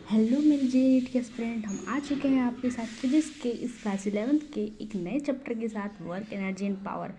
Hello मेरे jet के student, हम आ चुके हैं आपके साथ फिजिक्स के इस क्लास 11th के एक नए चैप्टर के साथ वर्क एनर्जी एंड पावर।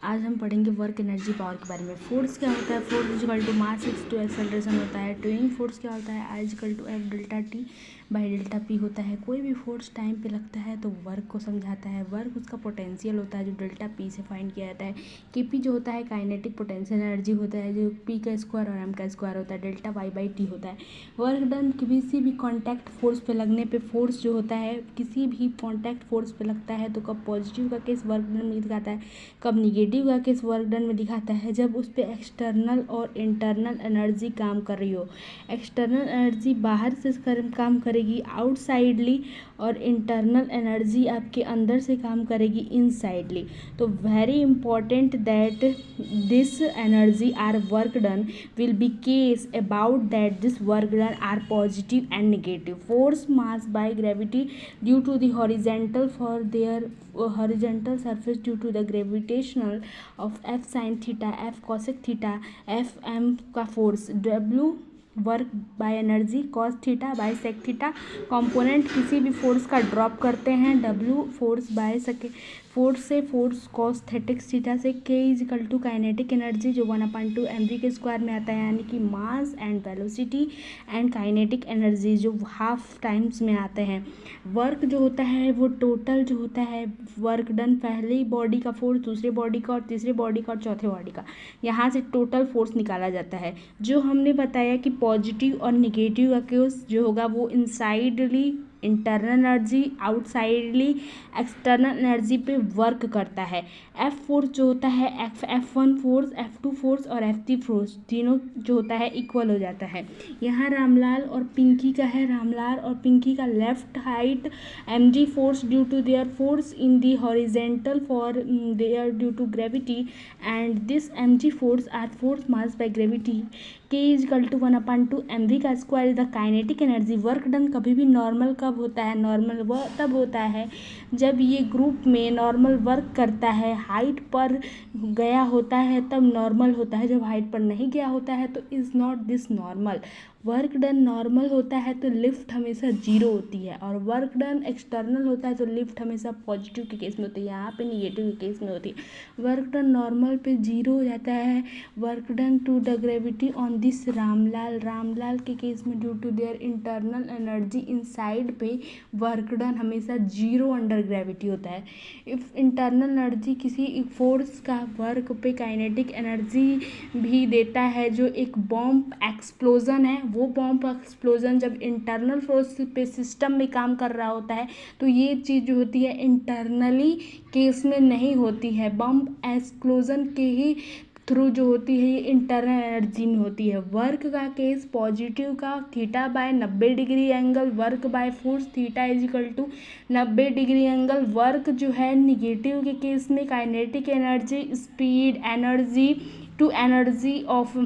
आज हम पढ़ेंगे वर्क एनर्जी पावर के बारे में। फोर्स क्या होता है? फोर्स इजिकल टू मास इक्स टू एक्सेलरेशन होता है। डूइंग फोर्स क्या होता है? I is equal to F delta T by delta P होता है। कोई भी फोर्स टाइम पे लगता है तो वर्क को समझाता है। वर्क उसका पोटेंशियल होता है जो डेल्टा पी से फाइंड किया जाता है। के पी जो होता है काइनेटिक पोटेंशियल एनर्जी होता है जो पी का स्क्वायर और एम का स्क्वायर होता है। डेल्टा वाई बाई टी होता है। वर्क डन किसी भी कॉन्टैक्ट फोर्स पे लगने पे फोर्स जो होता है किसी भी कॉन्टैक्ट फोर्स पे लगता है तो कब पॉजिटिव का केस वर्क डन में दिखाता है, कब निगेटिव का केस वर्क डन में दिखाता है? जब उस पर एक्सटर्नल और इंटरनल एनर्जी काम कर रही हो। एक्सटर्नल एनर्जी बाहर से काम करेगी आउटसाइडली, और इंटरनल एनर्जी आपके अंदर से काम करेगी इनसाइडली। तो very important that this energy are work done will be case about that this work done are positive and negative. Force mass by gravity due to the horizontal for their horizontal surface due to the gravitational of f sin theta, f cosec theta, f m का force, w work by energy cos theta by sec theta. Component किसी भी force का drop करते हैं, W force by sec force से force cos थेटिक्स theta से। K is equal to kinetic energy जो 1/2 mv के स्क्वायर में आता है, यानी कि mass and velocity and kinetic energy जो हाफ टाइम्स में आते हैं। वर्क जो होता है वो टोटल जो होता है वर्क डन, पहली बॉडी का फोर्स, दूसरे बॉडी का, और तीसरे बॉडी का, और चौथे बॉडी का, यहाँ से टोटल फोर्स निकाला जाता है। जो हमने बताया कि पॉजिटिव और निगेटिव का केस जो होगा वो इनसाइडली इंटरनल एनर्जी, आउटसाइडली एक्सटर्नल एनर्जी पे वर्क करता है। एफ फोर्स जो होता है F1 फोर्स, F2 फोर्स और F3 फोर्स तीनों जो होता है इक्वल हो जाता है। यहाँ रामलाल और पिंकी का है, रामलाल और पिंकी का left height mg force due to their force in the horizontal for their due to gravity, and this mg force are force mass by gravity. K is equal to 1/2 mv का square is the kinetic energy. Work done कभी भी normal कब होता है? Normal वह तब होता है जब ये ग्रुप में नॉर्मल वर्क करता है, हाइट पर गया होता है तब नॉर्मल होता है। जब हाइट पर नहीं गया होता है तो is not this normal. Work done normal होता है तो लिफ्ट हमेशा जीरो होती है, और वर्क डन एक्सटर्नल होता है तो लिफ्ट हमेशा पॉजिटिव के केस में होती है, यहाँ पे निगेटिव के केस में होती है। वर्क डन नॉर्मल पे जीरो हो जाता है। Work done to the gravity on this Ramlal, Ramlal के केस में due to their internal energy inside पे वर्क डन हमेशा जीरो अंडर ग्रेविटी होता है। इफ इंटरनल एनर्जी किसी फोर्स का वर्क पे काइनेटिक एनर्जी भी देता है, जो एक बॉम्ब एक्सप्लोजन है, वो बॉम्ब एक्सप्लोजन जब इंटरनल फोर्स पे सिस्टम में काम कर रहा होता है तो ये चीज़ जो होती है इंटरनली केस में नहीं होती है। बॉम्ब एक्सप्लोजन के ही थ्रू जो होती है ये इंटरनल एनर्जी में होती है। वर्क का केस पॉजिटिव का theta by 90 degree angle work by force theta is equal to 90 degree angle. Work जो है निगेटिव के केस में kinetic energy, speed, energy to energy of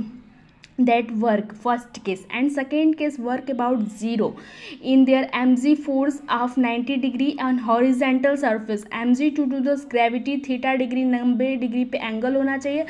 that work, first case, and second case work about zero in their mg force of 90 degree on horizontal surface, mg to do the gravity theta degree 90 degree पे angle होना चाहिए।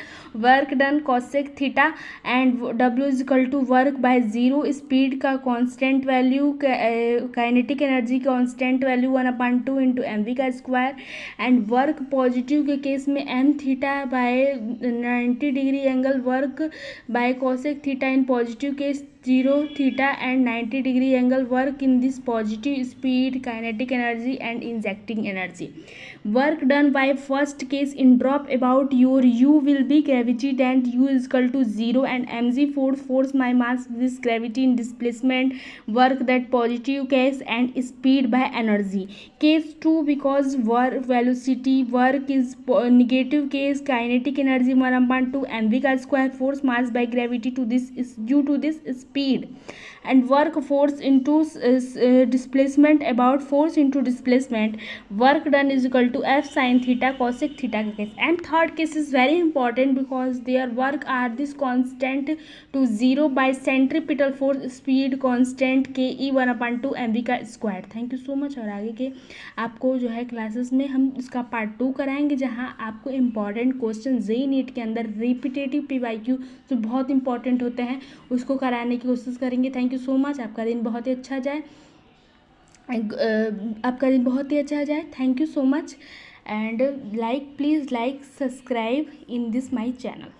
Work done cosec theta and w is equal to work by zero, speed का constant value, kinetic energy constant value 1/2 into mv का square, and work positive के case में m theta by 90 degree angle work by cosec theta in positive case 0 theta and 90 degree angle work in this positive speed, kinetic energy and injecting energy. Work done by first case in drop about your u will be gravity and u is equal to 0 and mg force my mass this gravity in displacement work that positive case and speed by energy. Case 2 because work velocity work is negative case, kinetic energy 1/2 mv का square force mass by gravity to this is due to this speed, and work force into displacement about force into displacement work done is equal to f sin theta cosec theta का case. And third case is very important because their work are this constant to 0 by centripetal force speed constant के e 1/2 mv का square. Thank you so much. और आगे के आपको जो है classes में हम इसका पार्ट 2 कराएंगे, जहां आपको इम्पॉर्टेंट क्वेश्चन जेईई नीट के अंदर रिपीटेटिव पीवाईक्यू जो बहुत इंपॉर्टेंट होते हैं उसको कराने की कोशिश करेंगे। Thank you. You so much. आपका दिन बहुत ही अच्छा जाए, आपका दिन बहुत ही अच्छा जाए। Thank you so much and like, please like, subscribe in this my channel.